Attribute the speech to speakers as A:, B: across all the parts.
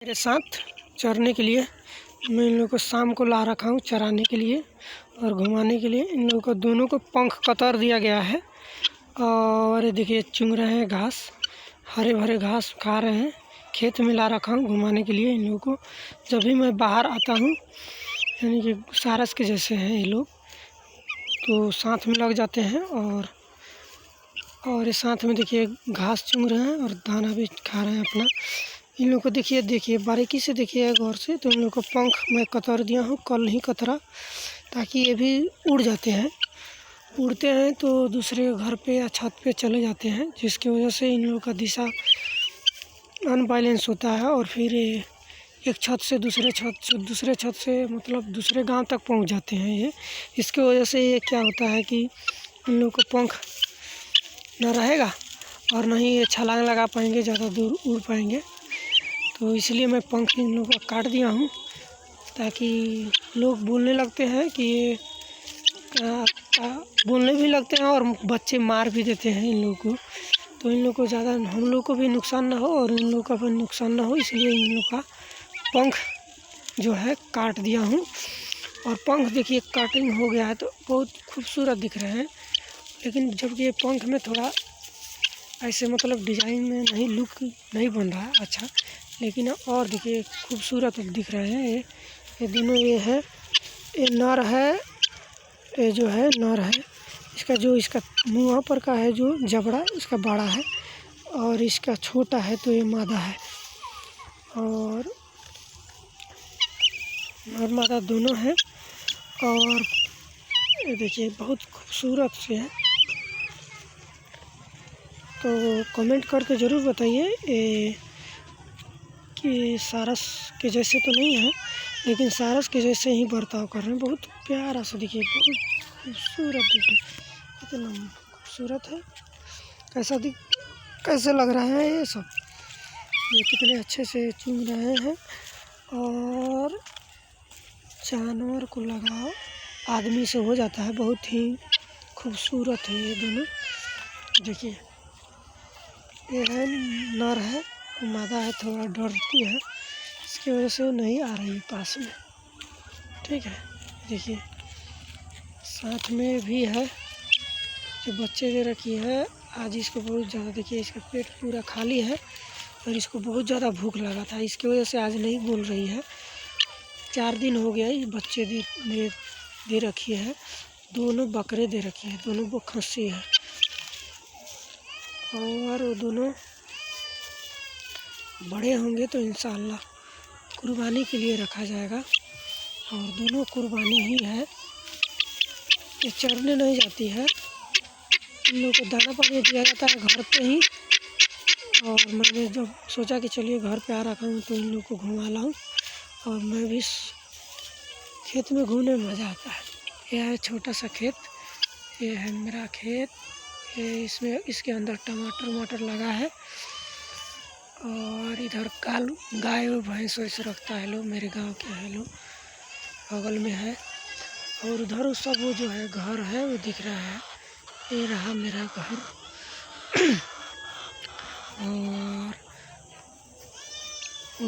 A: मेरे साथ चरने के लिए मैं इन लोगों को शाम को ला रखा हूँ चराने के लिए और घुमाने के लिए। इन लोगों को दोनों को पंख कतर दिया गया है और ये देखिए चुंग रहे हैं घास, हरे भरे घास खा रहे हैं। खेत में ला रखा हूँ घुमाने के लिए इन लोगों को। जब भी मैं बाहर आता हूँ, यानी कि सारस के जैसे हैं ये लोग, तो साथ में लग जाते हैं और ये साथ में देखिए घास चुंग रहे हैं और दाना भी खा रहे हैं अपना। इन लोगों को देखिए बारीकी से देखिए गौर से। तो इन लोगों को पंख मैं कतर दिया हूँ, कल ही कतरा, ताकि ये भी उड़ जाते हैं। उड़ते हैं तो दूसरे घर पे या छत पे चले जाते हैं, जिसकी वजह से इन लोगों का दिशा अनबैलेंस होता है और फिर एक छत से दूसरे छत से मतलब दूसरे गांव तक पहुंच जाते हैं ये। इसकी वजह से ये क्या होता है कि इन लोगों को पंख न रहेगा और न ही ये छलांग लगा पाएंगे, ज़्यादा दूर उड़ पाएंगे। तो इसलिए मैं पंख इन लोगों का काट दिया हूँ, ताकि लोग बोलने लगते हैं कि ये बोलने भी लगते हैं और बच्चे मार भी देते हैं इन लोगों को। तो इन लोगों को ज़्यादा हम लोग को भी नुकसान ना हो और इन लोगों का भी नुकसान ना हो, इसलिए इन लोगों का पंख जो है काट दिया हूँ। और पंख देखिए कटिंग हो गया है तो बहुत खूबसूरत दिख रहे हैं, लेकिन जबकि ये पंख में थोड़ा ऐसे मतलब डिज़ाइन में नहीं, लुक नहीं बन रहा है अच्छा, लेकिन और देखिए खूबसूरत दिख रहे हैं। ये दोनों ये है, ये नर है, ये जो है नर है। इसका मुँह पर का है जो जबड़ा इसका बड़ा है और इसका छोटा है, तो ये मादा है। और नर मादा दोनों हैं और ये देखिए बहुत खूबसूरत से है। तो कमेंट करके ज़रूर बताइए कि सारस के जैसे तो नहीं है, लेकिन सारस के जैसे ही बर्ताव कर रहे हैं। बहुत प्यारा सा देखिए, बहुत खूबसूरत देखिए, कितना खूबसूरत है। कैसे लग रहा है ये सब, ये कितने अच्छे से चुन रहे हैं। और जानवर को लगाओ आदमी से हो जाता है, बहुत ही खूबसूरत है ये दोनों। देखिए ये है नर है, मादा है थोड़ा डरती है, इसकी वजह से वो नहीं आ रही पास में। ठीक है, देखिए साथ में भी है जो बच्चे दे रखी है। आज इसको बहुत ज़्यादा देखिए, इसका पेट पूरा खाली है और इसको बहुत ज़्यादा भूख लगा था, इसकी वजह से आज नहीं बोल रही है। 4 दिन हो गया ये बच्चे दे रखी है। दोनों बकरे दे रखी है, दोनों वो खस्सी है और वो दोनों बड़े होंगे तो इंशाअल्लाह कुर्बानी के लिए रखा जाएगा। और दोनों कुर्बानी ही है। ये चरने नहीं जाती है, इन लोगों को दाना पानी दिया जाता है घर पे ही। और मैंने जब सोचा कि चलिए घर पे आ रखा हूँ तो इन लोगों को घुमा लाऊँ, और मैं भी खेत में घूमने में मज़ा आता है। यह है छोटा सा खेत, ये है मेरा खेत। ये इसके अंदर टमाटर लगा है और इधर गाय और भैंस वैसे रखता है लोग, मेरे गांव के हैं लोग, बगल में है। और उधर सब वो जो है घर है वो दिख रहा है, ये रहा मेरा घर।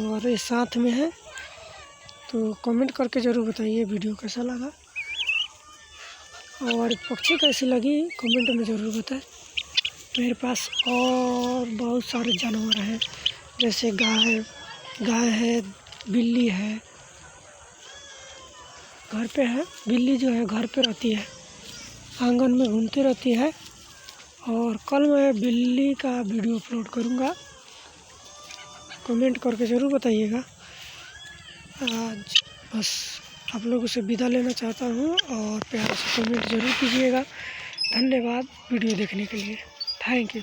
A: और ये साथ में है। तो कमेंट करके ज़रूर बताइए वीडियो कैसा लगा और पक्षी कैसी लगी, कमेंट में ज़रूर बताएं। मेरे पास और बहुत सारे जानवर हैं, जैसे गाय है, बिल्ली है, घर पे है। बिल्ली जो है घर पे रहती है, आंगन में घूमती रहती है। और कल मैं बिल्ली का वीडियो अपलोड करूँगा, कमेंट करके ज़रूर बताइएगा। आज बस आप लोगों से विदा लेना चाहता हूँ और प्यार से कमेंट ज़रूर कीजिएगा। धन्यवाद वीडियो देखने के लिए, थैंक यू।